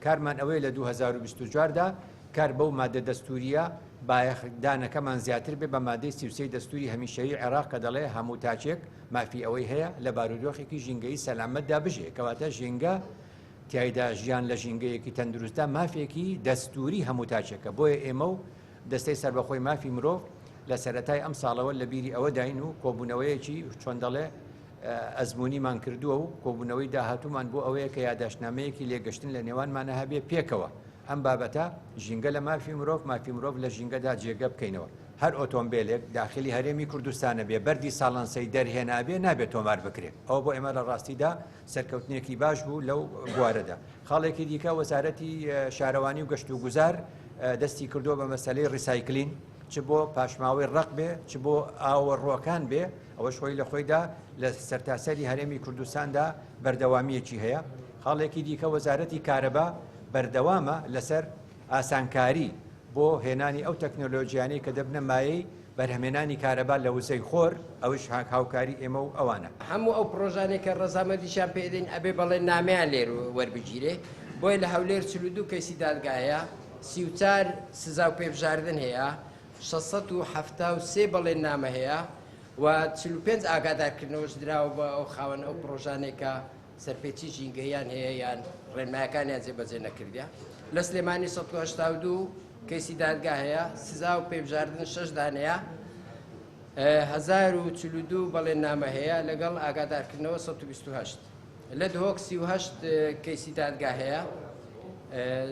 کارمان ئەوەیە لە 2024 دا کار بەو مادە دەستوریە بایەخدانەکەمان زیاتر بێ بە مادەی 33 دەستوری هەمیشەیی عێراق کە دەڵێ هەموو تاچێک مافی ئەوەی هەیە لە بارودۆخێکی ژینگەی سەلامەتدا بژێ کەواتە ژینگە تیایدا ژیان لە ژینگەیەکی تەندروستدا مافێکی دەستوری هەموو تاچێکە بۆیە ئێمە و دەستەی سەربەخۆی مافی مرۆڤ لە سەرەتای ئەم ساڵەوە لە بیری ئەوە داین و کۆبوونەوەیەکی چۆن دەڵێ ئەزممویمان کردووە و کۆبوونەوەی داهاتوومان بۆ ئەوەیە کە یاداشنامەیەکی لێگەشتن لە نێوانمانە هەبێ پێکەوە ئەم بابەتە ژینگە لە مافی مرۆڤ لە ژینگەدا جێگە بکەینەوە هەر ئۆتۆمبیلێک داخلی هەرێمی کوردستانە بێ بەردی ساڵانسەی دەرهێنابێ نابێت تۆمار بکرێت ئەوە بۆ ئێمە لە ڕاستیدا سەرکەوتنێکی باش بوو لەو بوارەدا خاڵێکی دیکە وەزارەتی شارەوانی و گەشت و گوزار دەستی کردووە بە مەسەلەی ڕیسایکلین چ بۆ پاشماوەی ڕق بێ چ بۆ ئاوەڕۆکان بێ ئەوەش خۆی لە خۆیدا لە سەرتاسەری هەرێمی کوردستاندا بەردەوامیەکی هەیە خاڵێکی دیکە وەزارەتی کارەبا بەردەوامە لەسەر ئاسانکاری بۆ هێنانی ئەو تەکنۆلۆژیانەی کە دەبنە مایەی بەرهەمێنانی کارەبا لە وزەی خۆر ئەوش هاوکاری ئێمە و ئەوانە هەموو ئەو پرۆژانێک کە ڕەزامەندیشان پێدەین ئەبێ بەڵێ نامەیان لێر وەربگیرێ بۆی لە هەولێر 42 کەیسی دادگایە 34 سزا و پێبژاردن هەیە 673 بەڵێن نامە هەیە و 45 ئاگادارکردنەوەش دراوە بە ئەو خاوەن ئەو پرۆژانێکە سەرپێچی ژینگەیان هەیە یان ڕێنمایەکانیان جێبەجێ نەکردیا لە سلێمانی 182 کەیسی دادگا هەیە سزا و پێبژاردن 6 دانەیە 1042 بەڵێن نامە هەیە لەگەڵ ئاگادارکردنەوە 128 لە دهۆک 38 کەیسی دادگا هەیە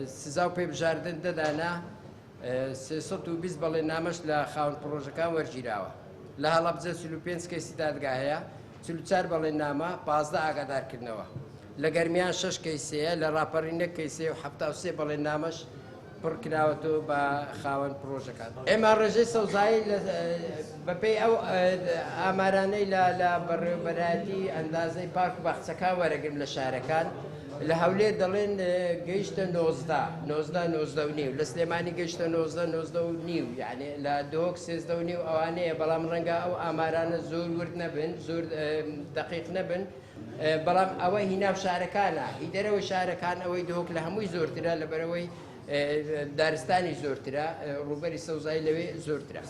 سزا و پێبژاردن دەدانە 320 بەڵێن نامەش لە خاوەن پرۆژەکان وەرگیراوە لە هەڵەبجە 35 کەیسی دادگا هەیە 44 بەڵێن نامە 15 ئاگادارکردنەوە لە گەرمیان 6 کەیسەیە لە ڕاپەڕینە کەیسەیە و 73 بەڵێن نامەش پڕکراوەتەوە بە خاوەن پرۆژەکان ئێمە ڕێژەی سەوزایی بەپێی ئەو ئامارانەی لە بەڕێوەبەرایەتی ئەندازەی پارک و باخچەکان وەرەگرن لە شارەکان لە هەولێر دەڵێن گەیشتە 90 لە سلێمانی گەیشتە 90 یعنی لە دۆک 13 ئەوانەیە بەڵام ڕەنگە ئەو ئامارانە زۆر ورد نەبن زۆر دقیق نەبن بەڵام ئەوە هیناو شارەکانە هیدەرەوەی شارەکان ئەوەی دۆک لە هەمووی زۆرترە لەبەرەوەی دارستانی زۆرترە ڕووبەری سەوزایی لەوێ زۆرترە